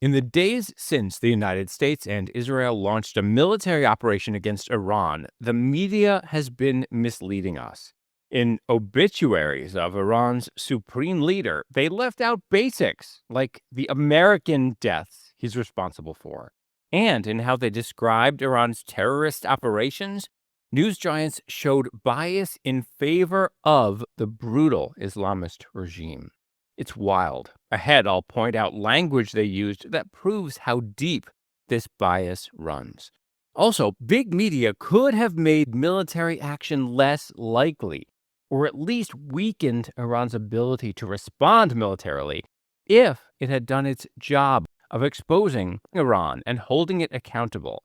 In the days since the United States and Israel launched a military operation against Iran, the media has been misleading us. In obituaries of Iran's supreme leader, they left out basics like the American deaths he's responsible for. And in how they described Iran's terrorist operations, news giants showed bias in favor of the brutal Islamist regime. It's wild. Ahead, I'll point out language they used that proves how deep this bias runs. Also, big media could have made military action less likely, or at least weakened Iran's ability to respond militarily if it had done its job of exposing Iran and holding it accountable.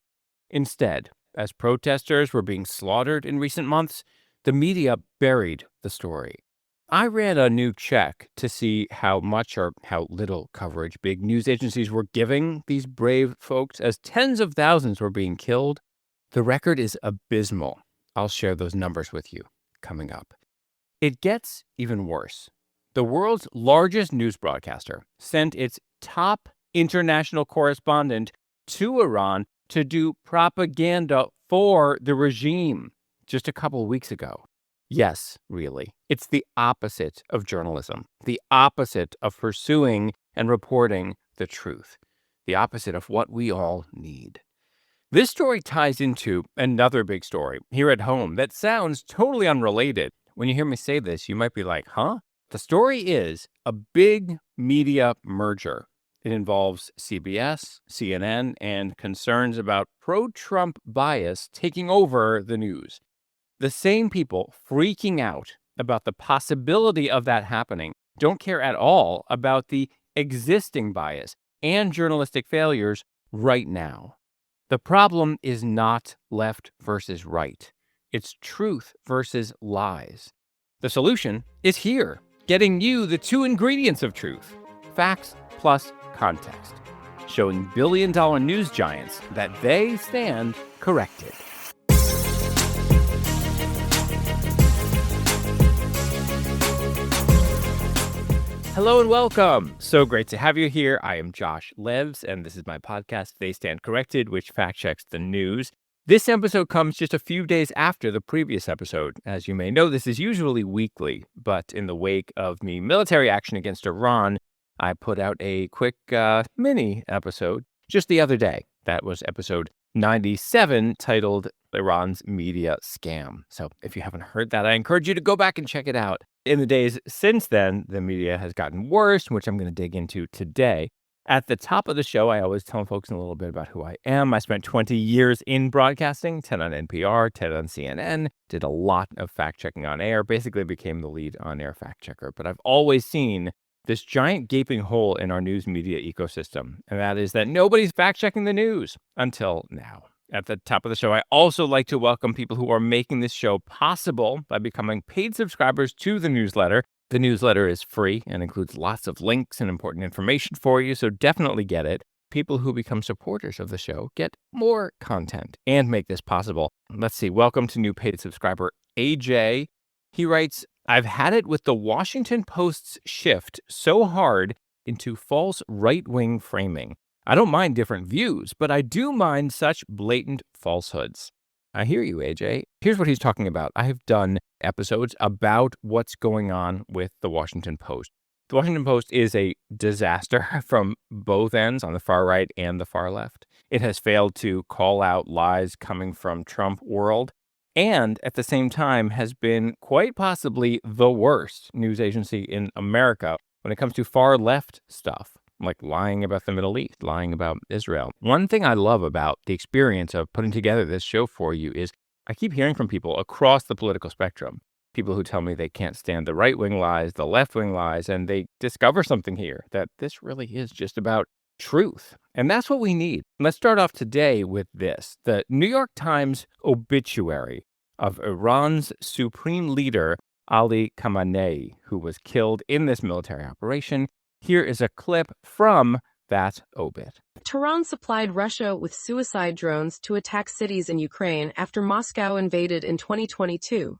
Instead, as protesters were being slaughtered in recent months, the media buried the story. I ran a new check to see how much or how little coverage big news agencies were giving these brave folks as tens of thousands were being killed. The record is abysmal. I'll share those numbers with you coming up. It gets even worse. The world's largest news broadcaster sent its top international correspondent to Iran to do propaganda for the regime just a couple weeks ago. Yes, really. It's the opposite of journalism, the opposite of pursuing and reporting the truth, the opposite of what we all need. This story ties into another big story here at home that sounds totally unrelated. When you hear me say this, you might be like, huh? The story is a big media merger. It involves CBS, CNN, and concerns about pro-Trump bias taking over the news. The same people freaking out about the possibility of that happening don't care at all about the existing bias and journalistic failures right now. The problem is not left versus right. It's truth versus lies. The solution is here, getting you the two ingredients of truth: facts plus context, showing billion-dollar news giants that they stand corrected. Hello and welcome. So great to have you here. I am Josh Levs, and this is my podcast, They Stand Corrected, which fact-checks the news. This episode comes just a few days after the previous episode. As you may know, this is usually weekly, but in the wake of the military action against Iran, I put out a quick mini episode just the other day. That was episode 97, titled Iran's Media Scam. So if you haven't heard that, I encourage you to go back and check it out. In the days since then, the media has gotten worse, which I'm going to dig into today. At the top of the show, I always tell folks a little bit about who I am. I spent 20 years in broadcasting, 10 on NPR, 10 on CNN, did a lot of fact-checking on air, basically became the lead on-air fact-checker. But I've always seen this giant gaping hole in our news media ecosystem, and that is that nobody's fact-checking the news until now. At the top of the show, I also like to welcome people who are making this show possible by becoming paid subscribers to the newsletter. The newsletter is free and includes lots of links and important information for you, so definitely get it. People who become supporters of the show get more content and make this possible. Let's see. Welcome to new paid subscriber AJ. He writes, I've had it with the Washington Post's shift so hard into false right-wing framing. I don't mind different views, but I do mind such blatant falsehoods. I hear you, AJ. Here's what he's talking about. I have done episodes about what's going on with the Washington Post. The Washington Post is a disaster from both ends, on the far right and the far left. It has failed to call out lies coming from Trump world, and at the same time has been quite possibly the worst news agency in America when it comes to far left stuff, like lying about the Middle East, lying about Israel. One thing I love about the experience of putting together this show for you is I keep hearing from people across the political spectrum, people who tell me they can't stand the right-wing lies, the left-wing lies, and they discover something here, that this really is just about truth. And that's what we need. Let's start off today with this. The New York Times obituary of Iran's supreme leader, Ali Khamenei, who was killed in this military operation. Here is a clip from that obit. Tehran supplied Russia with suicide drones to attack cities in Ukraine after Moscow invaded in 2022.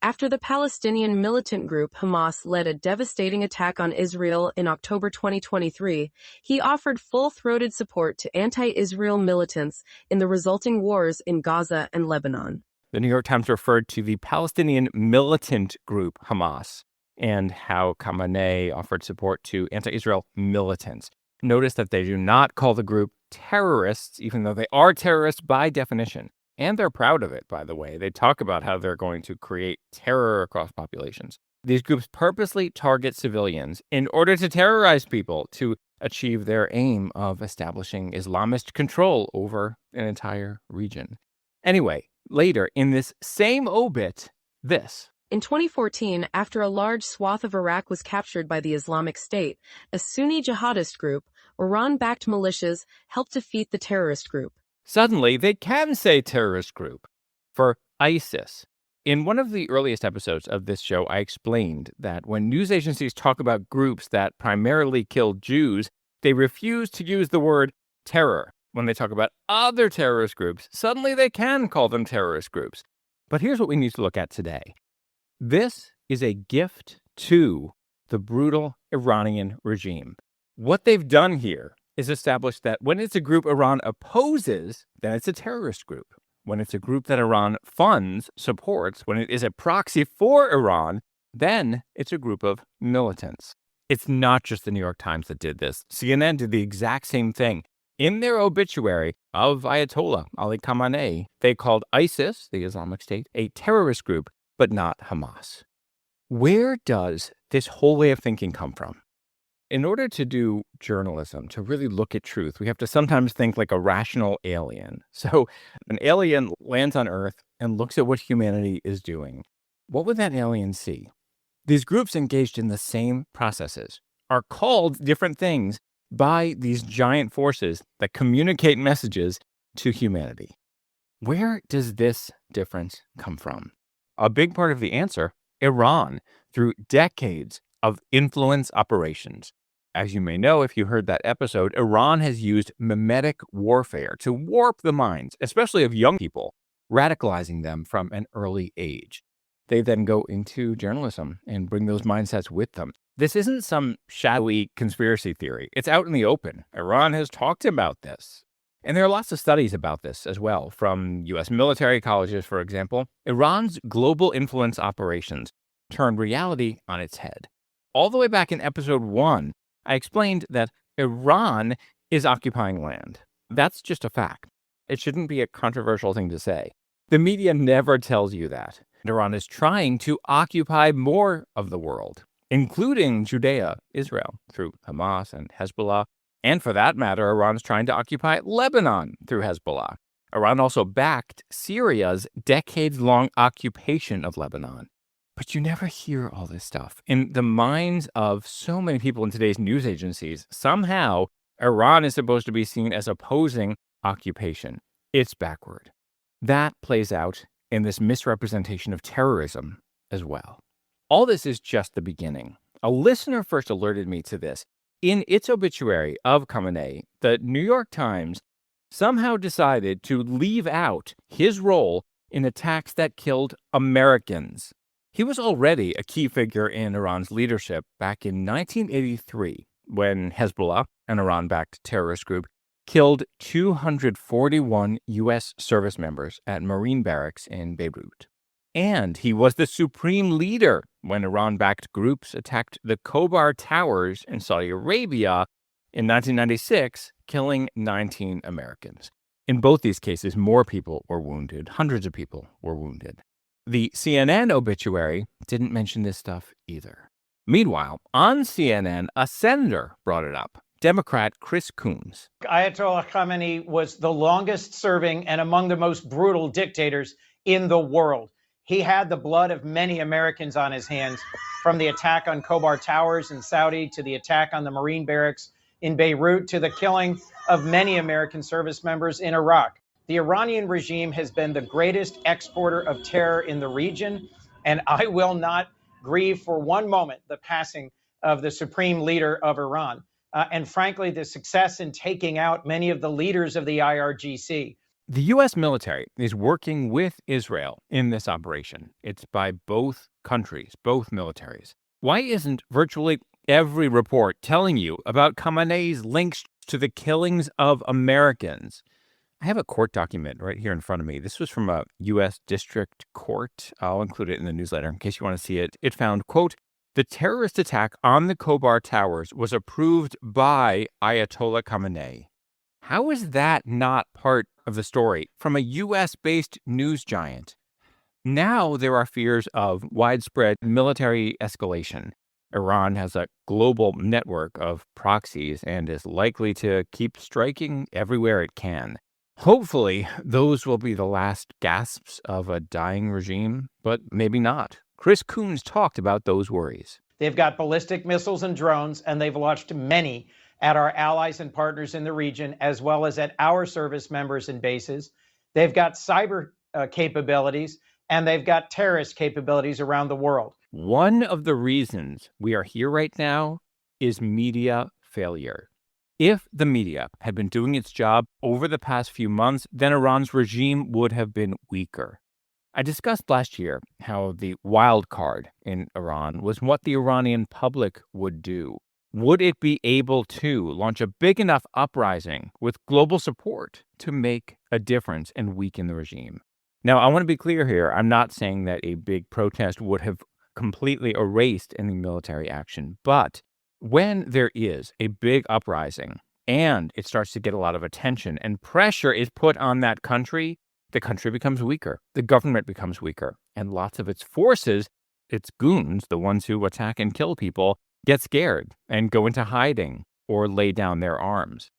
After the Palestinian militant group Hamas led a devastating attack on Israel in October 2023, he offered full-throated support to anti-Israel militants in the resulting wars in Gaza and Lebanon. The New York Times referred to the Palestinian militant group Hamas and how Khamenei offered support to anti-Israel militants. Notice that they do not call the group terrorists, even though they are terrorists by definition. And they're proud of it, by the way. They talk about how they're going to create terror across populations. These groups purposely target civilians in order to terrorize people to achieve their aim of establishing Islamist control over an entire region. Anyway, later in this same obit, this. In 2014, after a large swath of Iraq was captured by the Islamic State, a Sunni jihadist group, Iran-backed militias, helped defeat the terrorist group. Suddenly, they can say terrorist group for ISIS. In one of the earliest episodes of this show, I explained that when news agencies talk about groups that primarily kill Jews, they refuse to use the word terror. When they talk about other terrorist groups, suddenly they can call them terrorist groups. But here's what we need to look at today. This is a gift to the brutal Iranian regime. What they've done here is establish that when it's a group Iran opposes, then it's a terrorist group. When it's a group that Iran funds, supports, when it is a proxy for Iran, then it's a group of militants. It's not just the New York Times that did this. CNN did the exact same thing. In their obituary of Ayatollah Ali Khamanei, they called ISIS, the Islamic State, a terrorist group, but not Hamas. Where does this whole way of thinking come from? In order to do journalism, to really look at truth, we have to sometimes think like a rational alien. So an alien lands on Earth and looks at what humanity is doing. What would that alien see? These groups engaged in the same processes are called different things by these giant forces that communicate messages to humanity. Where does this difference come from? A big part of the answer, Iran, through decades of influence operations. As you may know, if you heard that episode, Iran has used mimetic warfare to warp the minds, especially of young people, radicalizing them from an early age. They then go into journalism and bring those mindsets with them. This isn't some shadowy conspiracy theory. It's out in the open. Iran has talked about this. And there are lots of studies about this as well, from U.S. military colleges, for example. Iran's global influence operations turned reality on its head. All the way back in episode 1, I explained that Iran is occupying land. That's just a fact. It shouldn't be a controversial thing to say. The media never tells you that. Iran is trying to occupy more of the world, including Judea, Israel, through Hamas and Hezbollah. And for that matter, Iran's trying to occupy Lebanon through Hezbollah. Iran also backed Syria's decades-long occupation of Lebanon. But you never hear all this stuff. In the minds of so many people in today's news agencies, somehow Iran is supposed to be seen as opposing occupation. It's backward. That plays out in this misrepresentation of terrorism as well. All this is just the beginning. A listener first alerted me to this. In its obituary of Khamenei, the New York Times somehow decided to leave out his role in attacks that killed Americans. He was already a key figure in Iran's leadership back in 1983 when Hezbollah, an Iran-backed terrorist group, killed 241 U.S. service members at Marine barracks in Beirut. And he was the supreme leader when Iran-backed groups attacked the Khobar Towers in Saudi Arabia in 1996, killing 19 Americans. In both these cases, more people were wounded. Hundreds of people were wounded. The CNN obituary didn't mention this stuff either. Meanwhile, on CNN, a senator brought it up. Democrat Chris Coons. Ayatollah Khamenei was the longest serving and among the most brutal dictators in the world. He had the blood of many Americans on his hands, from the attack on Khobar Towers in Saudi to the attack on the Marine barracks in Beirut to the killing of many American service members in Iraq. The Iranian regime has been the greatest exporter of terror in the region, and I will not grieve for one moment the passing of the supreme leader of Iran. And frankly, the success in taking out many of the leaders of the IRGC. The U.S. military is working with Israel in this operation. It's by both countries, both militaries. Why isn't virtually every report telling you about Khamenei's links to the killings of Americans? I have a court document right here in front of me. This was from a U.S. district court. I'll include it in the newsletter in case you want to see it. It found, quote, the terrorist attack on the Khobar Towers was approved by Ayatollah Khamenei. How is that not part of the story from a U.S.-based news giant? Now there are fears of widespread military escalation. Iran has a global network of proxies and is likely to keep striking everywhere it can. Hopefully, those will be the last gasps of a dying regime, but maybe not. Chris Coons talked about those worries. They've got ballistic missiles and drones, and they've launched many at our allies and partners in the region, as well as at our service members and bases. They've got cyber capabilities, and they've got terrorist capabilities around the world. One of the reasons we are here right now is media failure. If the media had been doing its job over the past few months, then Iran's regime would have been weaker. I discussed last year how the wild card in Iran was what the Iranian public would do. Would it be able to launch a big enough uprising with global support to make a difference and weaken the regime? Now, I want to be clear here. I'm not saying that a big protest would have completely erased any military action, but when there is a big uprising and it starts to get a lot of attention and pressure is put on that country, the country becomes weaker, the government becomes weaker, and lots of its forces, its goons, the ones who attack and kill people, get scared and go into hiding or lay down their arms.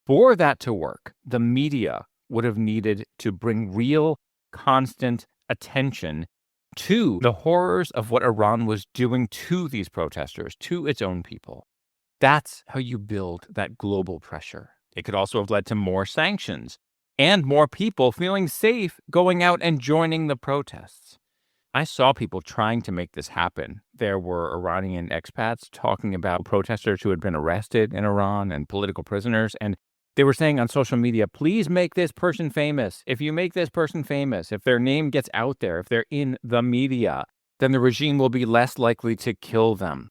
For that to work, the media would have needed to bring real, constant attention to the horrors of what Iran was doing to these protesters, to its own people. That's how you build that global pressure. It could also have led to more sanctions and more people feeling safe going out and joining the protests. I saw people trying to make this happen. There were Iranian expats talking about protesters who had been arrested in Iran and political prisoners, and they were saying on social media, please make this person famous. If you make this person famous, if their name gets out there, if they're in the media, then the regime will be less likely to kill them.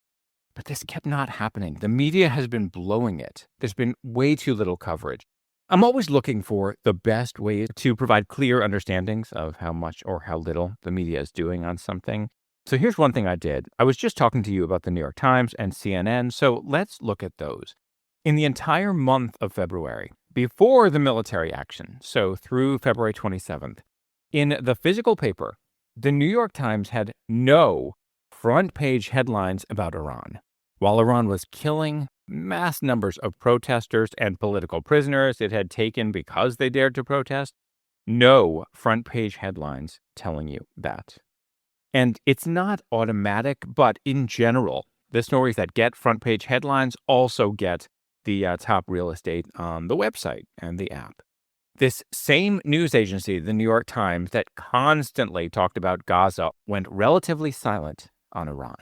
But this kept not happening. The media has been blowing it. There's been way too little coverage. I'm always looking for the best way to provide clear understandings of how much or how little the media is doing on something. So here's one thing I did. I was just talking to you about the New York Times and CNN, so let's look at those. In the entire month of February, before the military action, so through February 27th, in the physical paper, the New York Times had no front page headlines about Iran. While Iran was killing mass numbers of protesters and political prisoners it had taken because they dared to protest, no front page headlines telling you that. And it's not automatic, but in general, the stories that get front page headlines also get the top real estate on the website and the app. This same news agency, the New York Times, that constantly talked about Gaza, went relatively silent on Iran.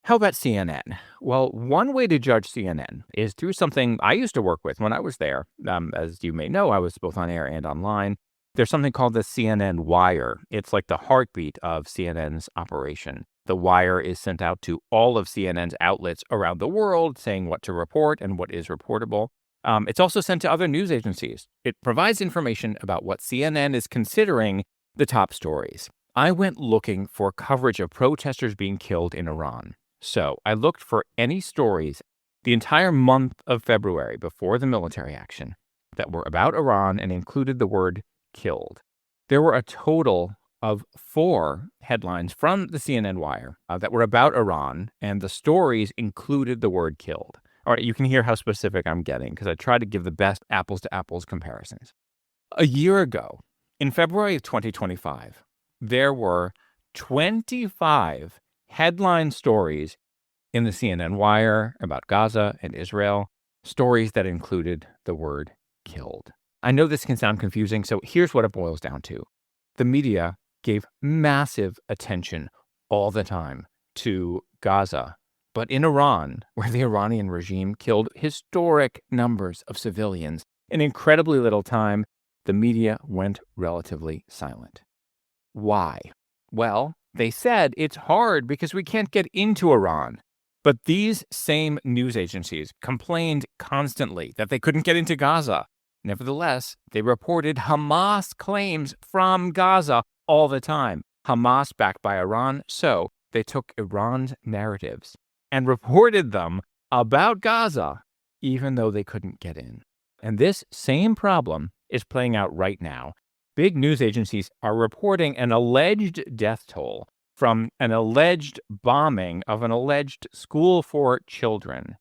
How about CNN? Well, one way to judge CNN is through something I used to work with when I was there. As you may know, I was both on air and online. There's something called the CNN Wire. It's like the heartbeat of CNN's operation. The wire is sent out to all of CNN's outlets around the world saying what to report and what is reportable. It's also sent to other news agencies. It provides information about what CNN is considering the top stories. I went looking for coverage of protesters being killed in Iran. So I looked for any stories the entire month of February before the military action that were about Iran and included the word killed. There were a total of 4 headlines from the CNN Wire that were about Iran, and the stories included the word killed. All right, you can hear how specific I'm getting because I try to give the best apples-to-apples comparisons. A year ago, in February of 2025, there were 25 headline stories in the CNN Wire about Gaza and Israel, stories that included the word killed. I know this can sound confusing, so here's what it boils down to. The media gave massive attention all the time to Gaza. But in Iran, where the Iranian regime killed historic numbers of civilians in incredibly little time, the media went relatively silent. Why? Well, they said it's hard because we can't get into Iran. But these same news agencies complained constantly that they couldn't get into Gaza. Nevertheless, they reported Hamas claims from Gaza all the time. Hamas backed by Iran, so they took Iran's narratives and reported them about Gaza, even though they couldn't get in. And this same problem is playing out right now. Big news agencies are reporting an alleged death toll from an alleged bombing of an alleged school for children.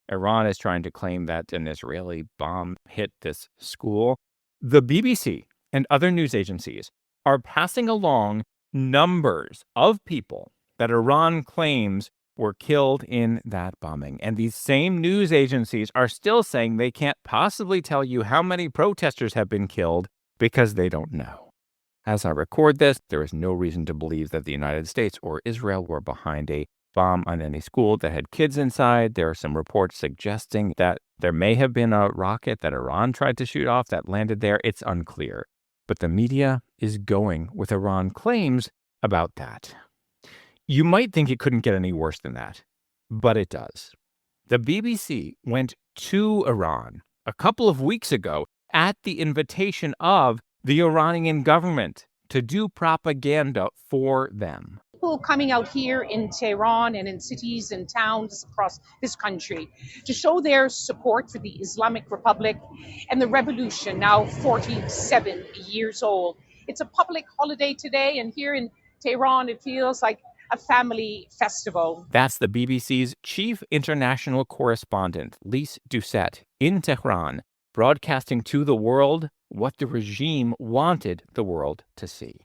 Iran is trying to claim that an Israeli bomb hit this school. The BBC and other news agencies are passing along numbers of people that Iran claims were killed in that bombing. And these same news agencies are still saying they can't possibly tell you how many protesters have been killed because they don't know. As I record this, there is no reason to believe that the United States or Israel were behind a bomb on any school that had kids inside. There are some reports suggesting that there may have been a rocket that Iran tried to shoot off that landed there. It's unclear. But the media is going with Iran claims about that. You might think it couldn't get any worse than that, but it does. The BBC went to Iran a couple of weeks ago at the invitation of the Iranian government to do propaganda for them. People coming out here in Tehran and in cities and towns across this country to show their support for the Islamic Republic and the revolution, now 47 years old. It's a public holiday today, and here in Tehran, it feels like a family festival. That's the BBC's chief international correspondent, Lise Doucet, in Tehran, broadcasting to the world what the regime wanted the world to see.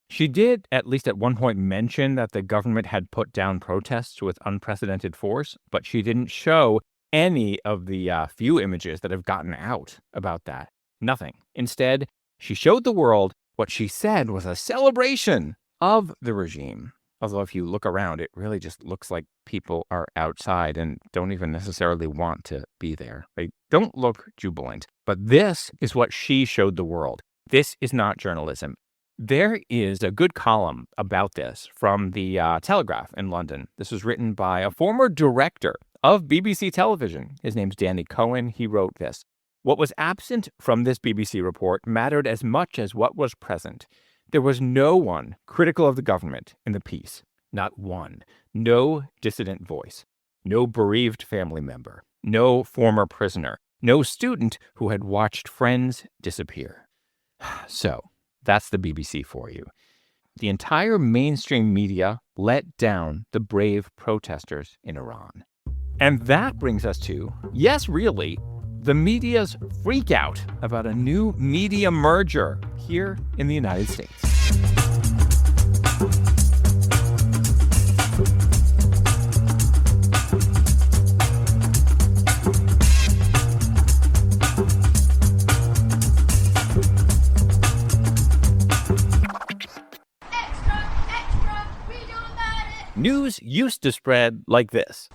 She did, at least at one point, mention that the government had put down protests with unprecedented force, but she didn't show any of the few images that have gotten out about that. Nothing. Instead, she showed the world what she said was a celebration of the regime. Although if you look around, it really just looks like people are outside and don't even necessarily want to be there. They don't look jubilant. But this is what she showed the world. This is not journalism. There is a good column about this from the Telegraph in London. This was written by a former director of BBC television. His name's Danny Cohen. He wrote this. What was absent from this BBC report mattered as much as what was present. There was no one critical of the government in the piece. Not one. No dissident voice. No bereaved family member. No former prisoner. No student who had watched friends disappear. So, that's the BBC for you. The entire mainstream media let down the brave protesters in Iran. And that brings us to, yes, really, the media's freak out about a new media merger here in the United States. News used to spread like this.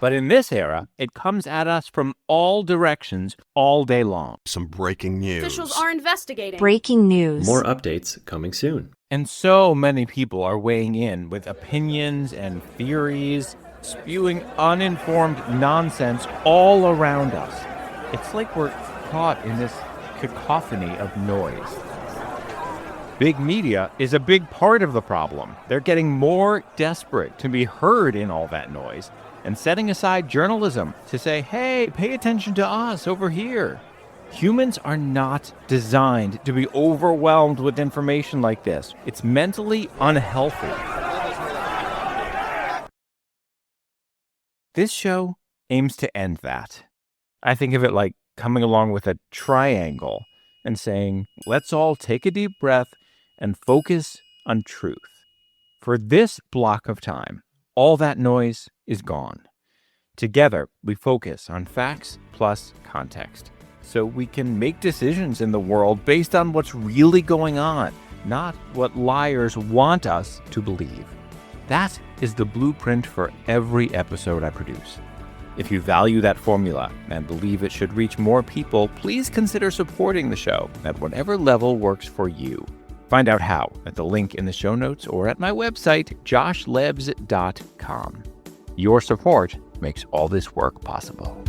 But in this era, it comes at us from all directions all day long. Some breaking news. Officials are investigating. Breaking news. More updates coming soon. And so many people are weighing in with opinions and theories, spewing uninformed nonsense all around us. It's like we're caught in this cacophony of noise. Big media is a big part of the problem. They're getting more desperate to be heard in all that noise and setting aside journalism to say, hey, pay attention to us over here. Humans are not designed to be overwhelmed with information like this. It's mentally unhealthy. This show aims to end that. I think of it like coming along with a triangle and saying, let's all take a deep breath and focus on truth. For this block of time, all that noise is gone. Together, we focus on facts plus context, so we can make decisions in the world based on what's really going on, not what liars want us to believe. That is the blueprint for every episode I produce. If you value that formula and believe it should reach more people, please consider supporting the show at whatever level works for you. Find out how at the link in the show notes or at my website, joshlebs.com. Your support makes all this work possible.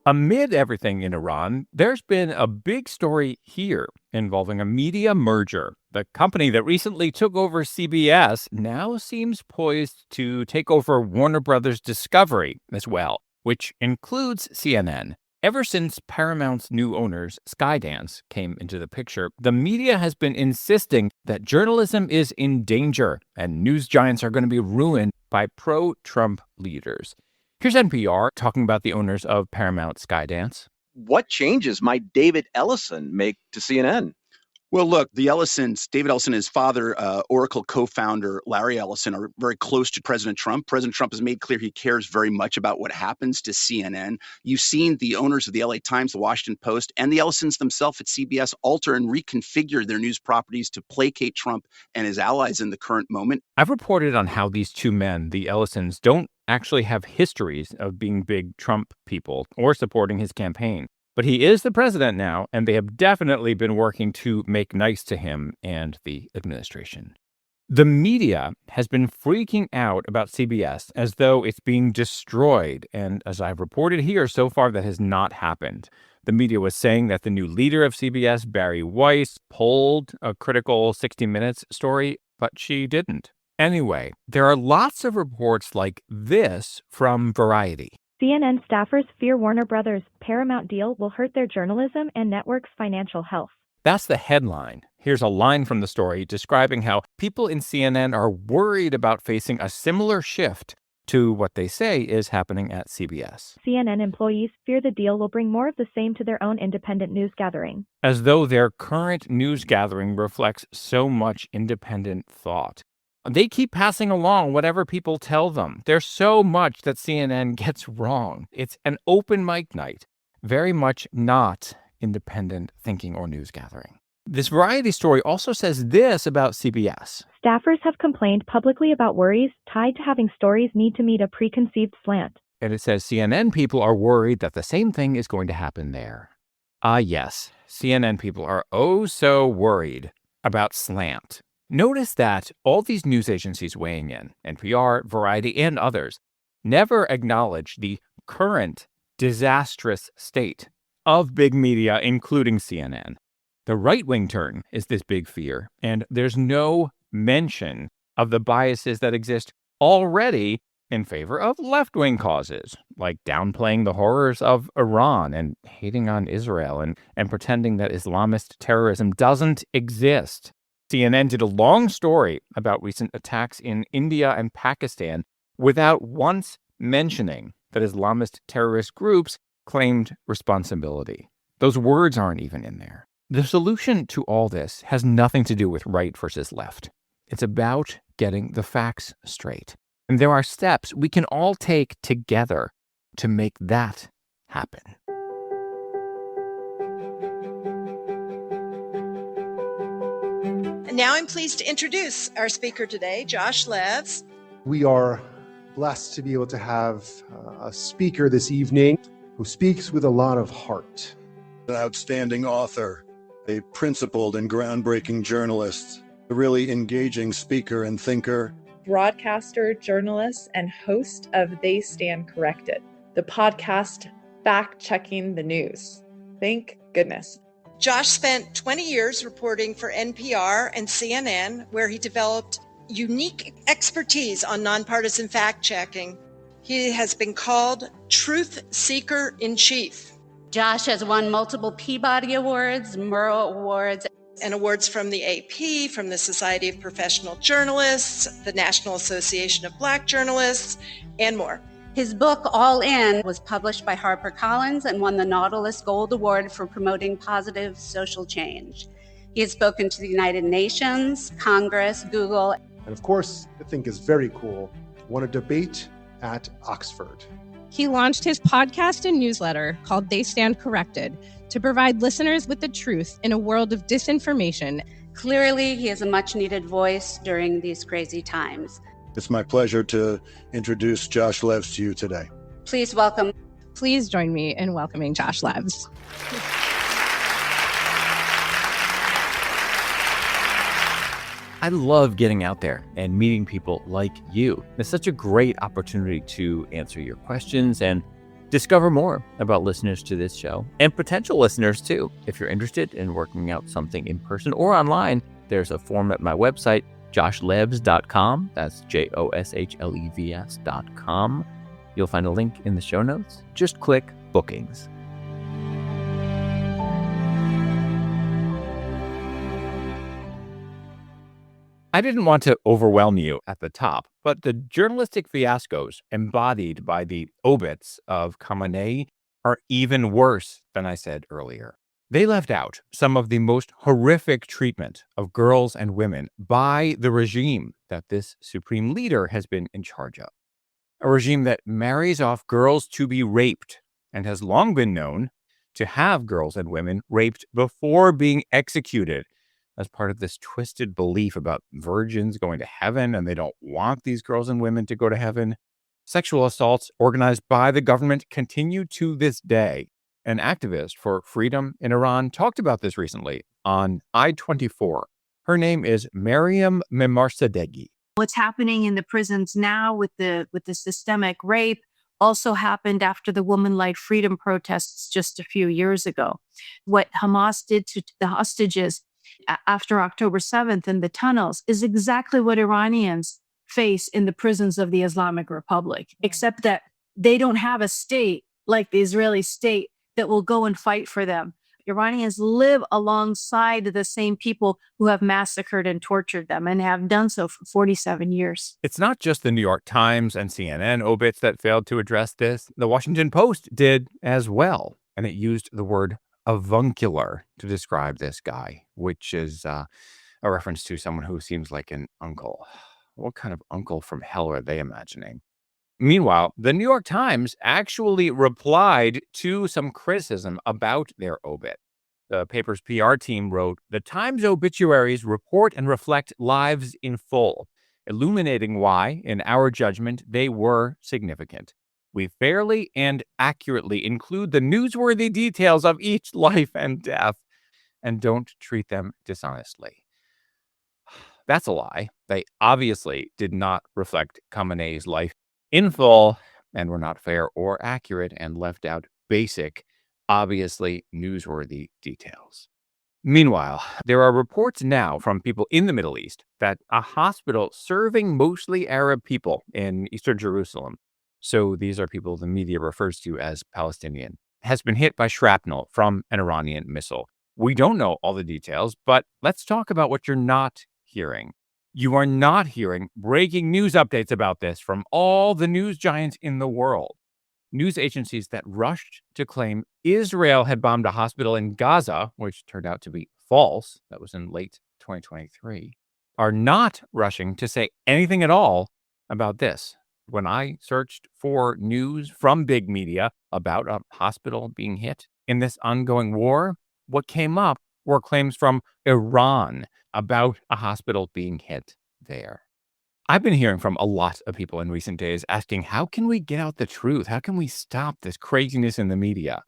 Amid everything in Iran, there's been a big story here involving a media merger. The company that recently took over CBS now seems poised to take over Warner Brothers Discovery as well, which includes CNN. Ever since Paramount's new owners, Skydance, came into the picture, the media has been insisting that journalism is in danger and news giants are going to be ruined by pro-Trump leaders. Here's NPR talking about the owners of Paramount Skydance. What changes might David Ellison make to CNN? Well, look, David Ellison, his father, Oracle co-founder Larry Ellison, are very close to President Trump. President Trump has made clear he cares very much about what happens to CNN. You've seen the owners of the LA Times, the Washington Post, and the Ellisons themselves at CBS alter and reconfigure their news properties to placate Trump and his allies in the current moment. I've reported on how these two men, the Ellisons, don't actually have histories of being big Trump people or supporting his campaign. But he is the president now, and they have definitely been working to make nice to him and the administration. The media has been freaking out about CBS as though it's being destroyed, and as I've reported here, so far that has not happened. The media was saying that the new leader of CBS, Barry Weiss, pulled a critical 60 Minutes story, but she didn't. Anyway, there are lots of reports like this from Variety. CNN staffers fear Warner Brothers' Paramount deal will hurt their journalism and network's financial health. That's the headline. Here's a line from the story describing how people in CNN are worried about facing a similar shift to what they say is happening at CBS. CNN employees fear the deal will bring more of the same to their own independent news gathering. As though their current news gathering reflects so much independent thought. They keep passing along whatever people tell them. There's so much that CNN gets wrong. It's an open mic night, very much not independent thinking or news gathering. This Variety story also says this about CBS. Staffers have complained publicly about worries tied to having stories need to meet a preconceived slant. And it says CNN people are worried that the same thing is going to happen there. Yes, CNN people are oh so worried about slant. Notice that all these news agencies weighing in, NPR, Variety, and others, never acknowledge the current disastrous state of big media, including CNN. The right-wing turn is this big fear, and there's no mention of the biases that exist already in favor of left-wing causes, like downplaying the horrors of Iran and hating on Israel and pretending that Islamist terrorism doesn't exist. CNN did a long story about recent attacks in India and Pakistan without once mentioning that Islamist terrorist groups claimed responsibility. Those words aren't even in there. The solution to all this has nothing to do with right versus left. It's about getting the facts straight. And there are steps we can all take together to make that happen. And now I'm pleased to introduce our speaker today, Josh Levs. We are blessed to be able to have a speaker this evening who speaks with a lot of heart. An outstanding author, a principled and groundbreaking journalist, a really engaging speaker and thinker. Broadcaster, journalist, and host of They Stand Corrected, the podcast fact-checking the news. Thank goodness. Josh spent 20 years reporting for NPR and CNN, where he developed unique expertise on nonpartisan fact-checking. He has been called Truth Seeker in Chief. Josh has won multiple Peabody Awards, Murrow Awards, and awards from the AP, from the Society of Professional Journalists, the National Association of Black Journalists, and more. His book, All In, was published by HarperCollins and won the Nautilus Gold Award for promoting positive social change. He has spoken to the United Nations, Congress, Google. And of course, I think is very cool, won a debate at Oxford. He launched his podcast and newsletter called They Stand Corrected to provide listeners with the truth in a world of disinformation. Clearly, he is a much-needed voice during these crazy times. It's my pleasure to introduce Josh Levs to you today. Please welcome. Please join me in welcoming Josh Levs. I love getting out there and meeting people like you. It's such a great opportunity to answer your questions and discover more about listeners to this show and potential listeners too. If you're interested in working out something in person or online, there's a form at my website, joshlevs.com. That's JOSHLEVS.com. You'll find a link in the show notes. Just click bookings. I didn't want to overwhelm you at the top, but the journalistic fiascos embodied by the obits of Khamenei are even worse than I said earlier. They left out some of the most horrific treatment of girls and women by the regime that this supreme leader has been in charge of. A regime that marries off girls to be raped and has long been known to have girls and women raped before being executed, as part of this twisted belief about virgins going to heaven, and they don't want these girls and women to go to heaven. Sexual assaults organized by the government continue to this day. An activist for freedom in Iran talked about this recently on I-24. Her name is Mariam Memarsadeghi. What's happening in the prisons now with the systemic rape also happened after the Woman Light Freedom protests just a few years ago. What Hamas did to the hostages after October 7th in the tunnels is exactly what Iranians face in the prisons of the Islamic Republic, except that they don't have a state like the Israeli state that will go and fight for them. Iranians live alongside the same people who have massacred and tortured them and have done so for 47 years. It's not just the New York Times and CNN obits that failed to address this. The Washington Post did as well, and it used the word avuncular to describe this guy, which is a reference to someone who seems like an uncle. What kind of uncle from hell are they imagining? Meanwhile, the New York Times actually replied to some criticism about their obit. The paper's PR team wrote, "The Times obituaries report and reflect lives in full, illuminating why, in our judgment, they were significant. We fairly and accurately include the newsworthy details of each life and death and don't treat them dishonestly." That's a lie. They obviously did not reflect Khamenei's life in full and were not fair or accurate and left out basic, obviously newsworthy details. Meanwhile, there are reports now from people in the Middle East that a hospital serving mostly Arab people in Eastern Jerusalem, so these are people the media refers to as Palestinian, has been hit by shrapnel from an Iranian missile. We don't know all the details, but let's talk about what you're not hearing. You are not hearing breaking news updates about this from all the news giants in the world. News agencies that rushed to claim Israel had bombed a hospital in Gaza, which turned out to be false, that was in late 2023, are not rushing to say anything at all about this. When I searched for news from big media about a hospital being hit in this ongoing war, what came up were claims from Iran about a hospital being hit there. I've been hearing from a lot of people in recent days asking, how can we get out the truth? How can we stop this craziness in the media?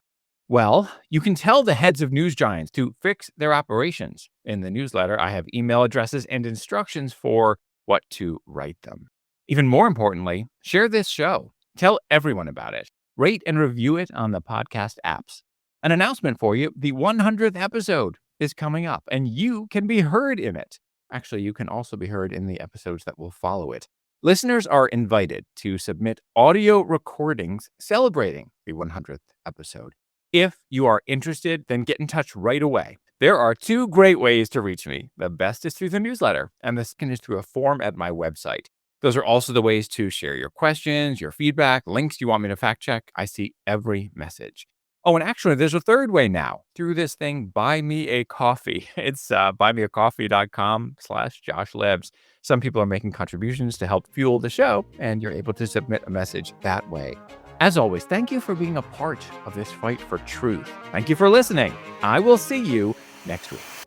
Well, you can tell the heads of news giants to fix their operations. In the newsletter, I have email addresses and instructions for what to write them. Even more importantly, share this show. Tell everyone about it. Rate and review it on the podcast apps. An announcement for you, the 100th episode is coming up, and you can be heard in it. Actually, you can also be heard in the episodes that will follow it. Listeners are invited to submit audio recordings celebrating the 100th episode. If you are interested, then get in touch right away. There are two great ways to reach me. The best is through the newsletter, and the second is through a form at my website. Those are also the ways to share your questions, your feedback, links you want me to fact check. I see every message. Oh, and actually, there's a third way now through this thing, Buy Me a Coffee. It's buymeacoffee.com/JoshLebs. Some people are making contributions to help fuel the show, and you're able to submit a message that way. As always, thank you for being a part of this fight for truth. Thank you for listening. I will see you next week.